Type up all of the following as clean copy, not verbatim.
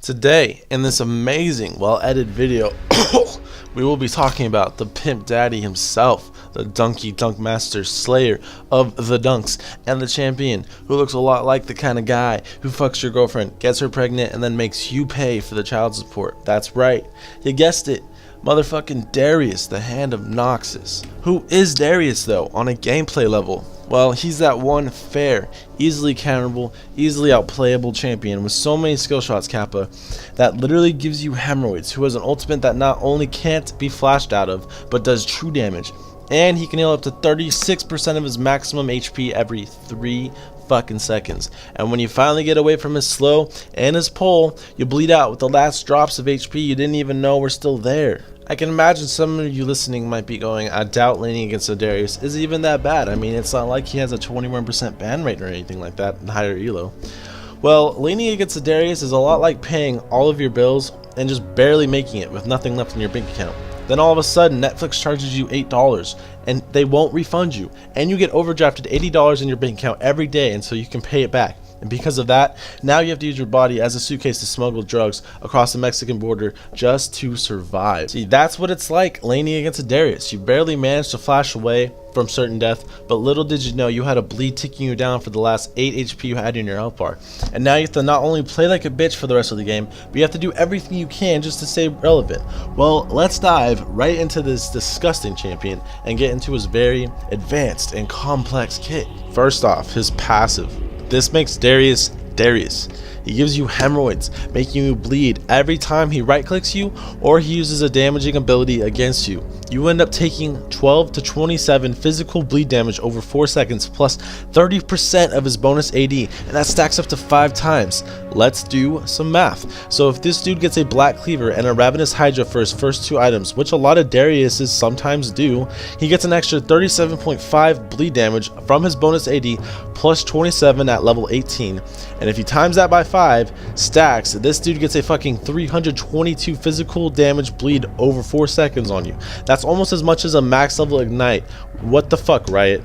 Today, in this amazing, well-edited video, we will be talking about the Pimp Daddy himself, the Dunk Master Slayer of the Dunks, and the champion who looks a lot like the kind of guy who fucks your girlfriend, gets her pregnant, and then makes you pay for the child support. That's right, you guessed it. Motherfucking Darius, the Hand of Noxus. Who is Darius though, on a gameplay level? Well, he's that one fair, easily counterable, easily outplayable champion with so many skill shots, Kappa, that literally gives you hemorrhoids, who has an ultimate that not only can't be flashed out of, but does true damage. And he can heal up to 36% of his maximum HP every 3 fucking seconds. And when you finally get away from his slow and his pull, you bleed out with the last drops of HP you didn't even know were still there. I can imagine some of you listening might be going, I doubt laning against Darius is even that bad. I mean, it's not like he has a 21% ban rate or anything like that in higher elo. Well, laning against Darius is a lot like paying all of your bills and just barely making it with nothing left in your bank account. Then all of a sudden Netflix charges you $8 and they won't refund you, and you get overdrafted $80 in your bank account every day until you can pay it back. And because of that, now you have to use your body as a suitcase to smuggle drugs across the Mexican border just to survive. See, that's what it's like laning against Darius. You barely managed to flash away from certain death, but little did you know you had a bleed ticking you down for the last 8 HP you had in your health bar. And now you have to not only play like a bitch for the rest of the game, but you have to do everything you can just to stay relevant. Well, let's dive right into this disgusting champion and get into his very advanced and complex kit. First off, his passive. This makes Darius Darius. He gives you hemorrhoids, making you bleed every time he right clicks you or he uses a damaging ability against you. You end up taking 12 to 27 physical bleed damage over 4 seconds plus 30% of his bonus AD, and that stacks up to 5 times. Let's do some math. So if this dude gets a Black Cleaver and a Ravenous Hydra for his first 2 items, which a lot of Dariuses sometimes do, he gets an extra 37.5 bleed damage from his bonus AD plus 27 at level 18. And if he times that by 5 stacks, this dude gets a fucking 322 physical damage bleed over 4 seconds on you. That's almost as much as a max level ignite. What the fuck, Riot?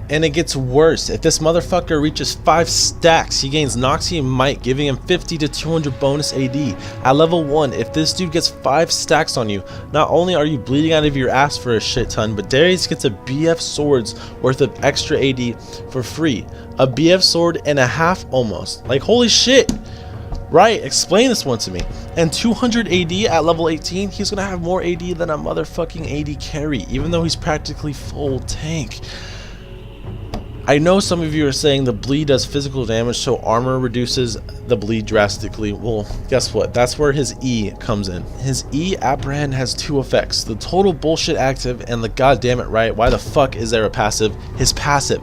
And it gets worse. If this motherfucker reaches 5 stacks, he gains Noxy and Might, giving him 50 to 200 bonus AD. At level 1, if this dude gets 5 stacks on you, not only are you bleeding out of your ass for a shit ton, but Darius gets a BF sword's worth of extra AD for free. A BF sword and a half almost. Like, holy shit. Right, explain this one to me. And 200 AD at level 18, he's gonna have more AD than a motherfucking AD carry, even though he's practically full tank. I know some of you are saying the bleed does physical damage, so armor reduces the bleed drastically. Well, guess what? That's where his E comes in. His E apprehend has 2 effects: the total bullshit active and the goddamn it, right? Why the fuck is there a passive? His passive.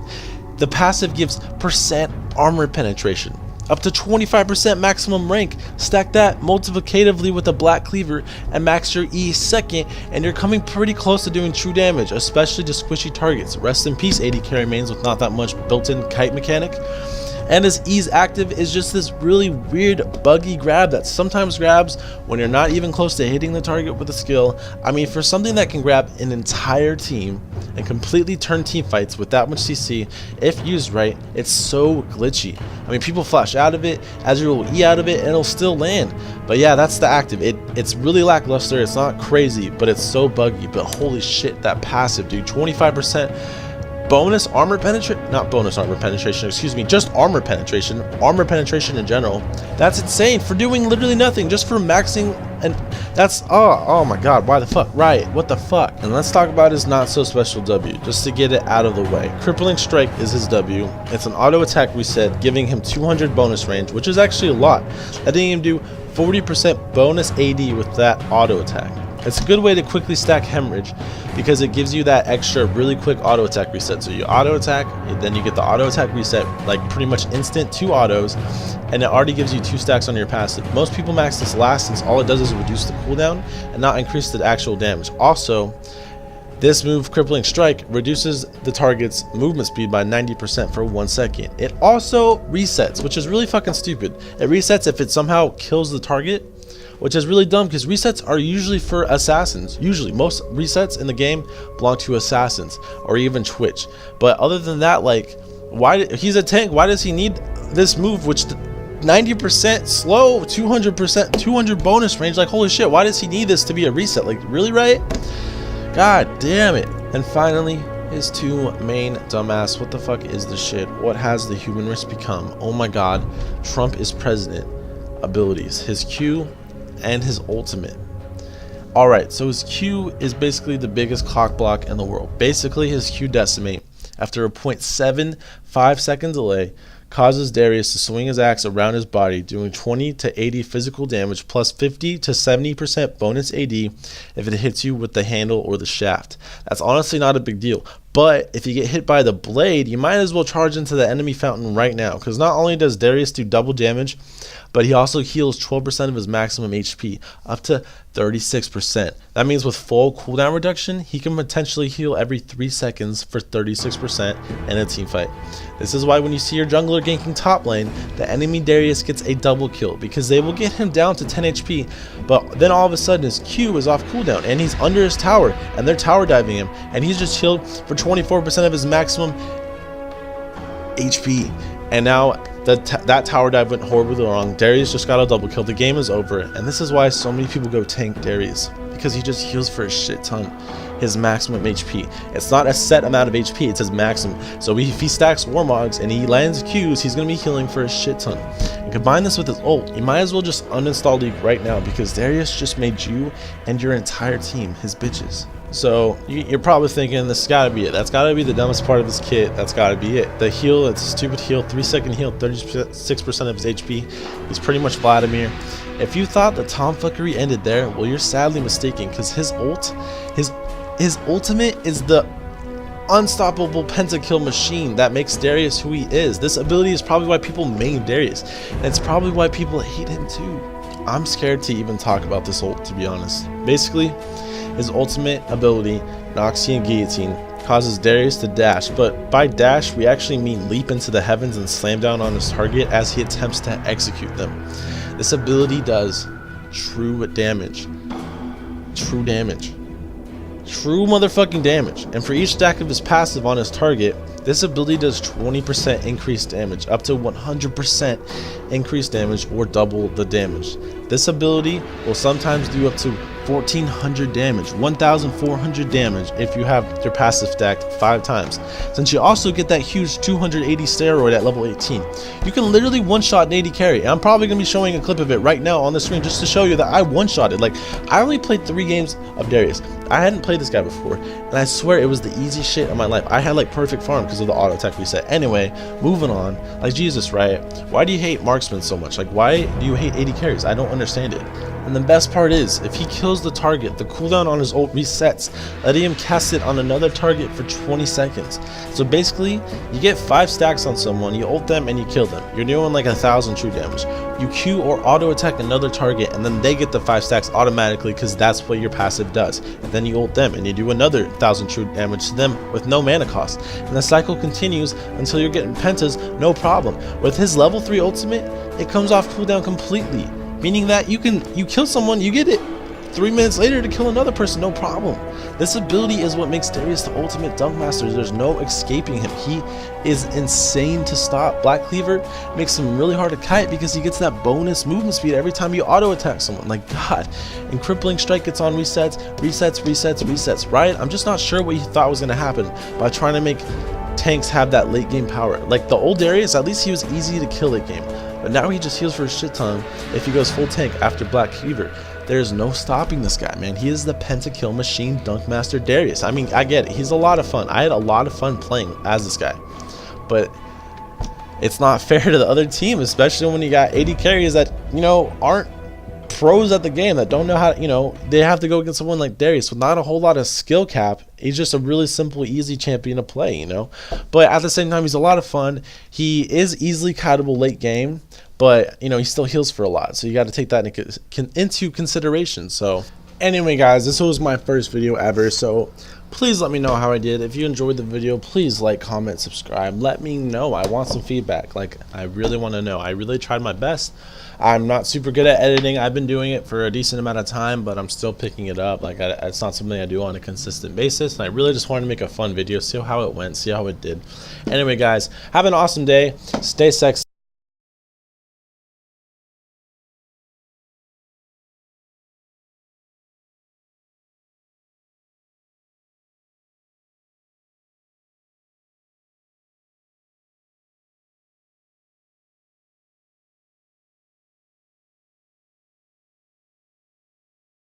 The passive gives % armor penetration, up to 25% maximum rank. Stack that multiplicatively with a Black Cleaver and max your E second, and you're coming pretty close to doing true damage, especially to squishy targets. Rest in peace AD carry mains with not that much built-in kite mechanic. And his E's active is just this really weird buggy grab that sometimes grabs when you're not even close to hitting the target with a skill. I mean, for something that can grab an entire team and completely turn team fights with that much CC, if used right, it's so glitchy. I mean, people flash out of it, Azure will E out of it, and it'll still land. But yeah, that's the active. It's really lackluster. It's not crazy, but it's so buggy. But holy shit, that passive, dude, 25% bonus armor penetration, not bonus armor penetration, excuse me, just armor penetration in general. That's insane for doing literally nothing, just for maxing. And that's oh my god, why the fuck? Riot, what the fuck? And let's talk about his not so special W, just to get it out of the way. Crippling Strike is his W. It's an auto attack reset, giving him 200 bonus range, which is actually a lot, letting him do 40% bonus AD with that auto attack. It's a good way to quickly stack hemorrhage because it gives you that extra really quick auto attack reset. So you auto attack, then you get the auto attack reset, like pretty much instant 2 autos, and it already gives you 2 stacks on your passive. Most people max this last since all it does is reduce the cooldown and not increase the actual damage. Also, this move, Crippling Strike, reduces the target's movement speed by 90% for 1 second. It also resets, which is really fucking stupid. It resets if it somehow kills the target, which is really dumb because resets are usually for assassins. Usually, most resets in the game belong to assassins or even Twitch. But other than that, like, why he's a tank? Why does he need this move, which 90% slow, 200%, 200 bonus range. Like, holy shit, why does he need this to be a reset? Like, really, Riot? God damn it. And finally, his two main dumbass, what the fuck is this shit? What has the human race become? Oh my god, Trump is president abilities, his Q and his ultimate. Alright, so his Q is basically the biggest clock block in the world. Basically, his Q decimate, after a 0.75 second delay, causes Darius to swing his axe around his body, doing 20 to 80 physical damage plus 50 to 70% bonus AD if it hits you with the handle or the shaft. That's honestly not a big deal, but if you get hit by the blade, you might as well charge into the enemy fountain right now, because not only does Darius do double damage, but he also heals 12% of his maximum HP, up to 36%. That means with full cooldown reduction, he can potentially heal every 3 seconds for 36% in a team fight. This is why when you see your jungler ganking top lane, the enemy Darius gets a double kill, because they will get him down to 10 HP, but then all of a sudden his Q is off cooldown, and he's under his tower, and they're tower diving him, and he's just healed for 24% of his maximum HP. And now that tower dive went horribly wrong. Darius just got a double kill. The game is over. And this is why so many people go tank Darius, because he just heals for a shit ton his maximum HP. It's not a set amount of HP, it's his maximum. So if he stacks Warmogs and he lands Qs, he's going to be healing for a shit ton. And combine this with his ult, you might as well just uninstall League right now, because Darius just made you and your entire team his bitches. So you're probably thinking, this gotta be it. That's gotta be the dumbest part of this kit. That's gotta be it. The heal, it's a stupid heal, 3-second heal, 36% of his HP. He's pretty much Vladimir. If you thought the tomfuckery ended there, well, you're sadly mistaken, because his ultimate is the unstoppable pentakill machine that makes Darius who he is. This ability is probably why people main Darius, and it's probably why people hate him too. I'm scared to even talk about this ult, to be honest. Basically, his ultimate ability, Noxian Guillotine, causes Darius to dash, but by dash we actually mean leap into the heavens and slam down on his target as he attempts to execute them. This ability does true damage. True damage. True motherfucking damage. And for each stack of his passive on his target, this ability does 20% increased damage, up to 100% increased damage, or double the damage. This ability will sometimes do up to 1400 damage, 1400 damage if you have your passive stacked 5 times. Since you also get that huge 280 steroid at level 18, you can literally one-shot an AD carry. And I'm probably going to be showing a clip of it right now on the screen just to show you that I one-shotted. Like, I only played 3 games of Darius. I hadn't played this guy before, and I swear it was the easiest shit of my life. I had like perfect farm because of the auto attack reset. Anyway, moving on. Like, Jesus, Riot, why do you hate marksmen so much? Like, why do you hate AD carries? I don't understand it. And the best part is, if he kills the target, the cooldown on his ult resets, letting him cast it on another target for 20 seconds. So basically, you get 5 stacks on someone, you ult them, and you kill them. You're doing like 1000 true damage. You Q or auto attack another target, and then they get the 5 stacks automatically, because that's what your passive does. And then you ult them, and you do another 1000 true damage to them with no mana cost. And the cycle continues until you're getting pentas, no problem. With his level 3 ultimate, it comes off cooldown completely. Meaning that you kill someone, you get it 3 minutes later to kill another person, no problem. This ability is what makes Darius the ultimate dunk master. There's no escaping him. He is insane to stop. Black Cleaver makes him really hard to kite because he gets that bonus movement speed every time you auto attack someone. Like, God. And Crippling Strike gets on resets. Riot, I'm just not sure what he thought was going to happen by trying to make tanks have that late game power. Like the old Darius, at least he was easy to kill late game. But now he just heals for a shit ton if he goes full tank after Black Cleaver. There's no stopping this guy, man. He is the pentakill machine dunk master Darius. I mean, I get it. He's a lot of fun. I had a lot of fun playing as this guy. But it's not fair to the other team, especially when you got AD carries that, you know, aren't pros at the game, that don't know how to, you know, they have to go against someone like Darius with not a whole lot of skill cap. He's just a really simple, easy champion to play, you know. But at the same time, he's a lot of fun. He is easily kiteable late game, but, you know, he still heals for a lot. So you got to take that into consideration. So anyway, guys, this was my first video ever. So please let me know how I did. If you enjoyed the video, please like, comment, subscribe. Let me know. I want some feedback. Like, I really want to know. I really tried my best. I'm not super good at editing. I've been doing it for a decent amount of time, but I'm still picking it up. Like, it's not something I do on a consistent basis. And I really just wanted to make a fun video, see how it went, see how it did. Anyway, guys, have an awesome day. Stay sexy.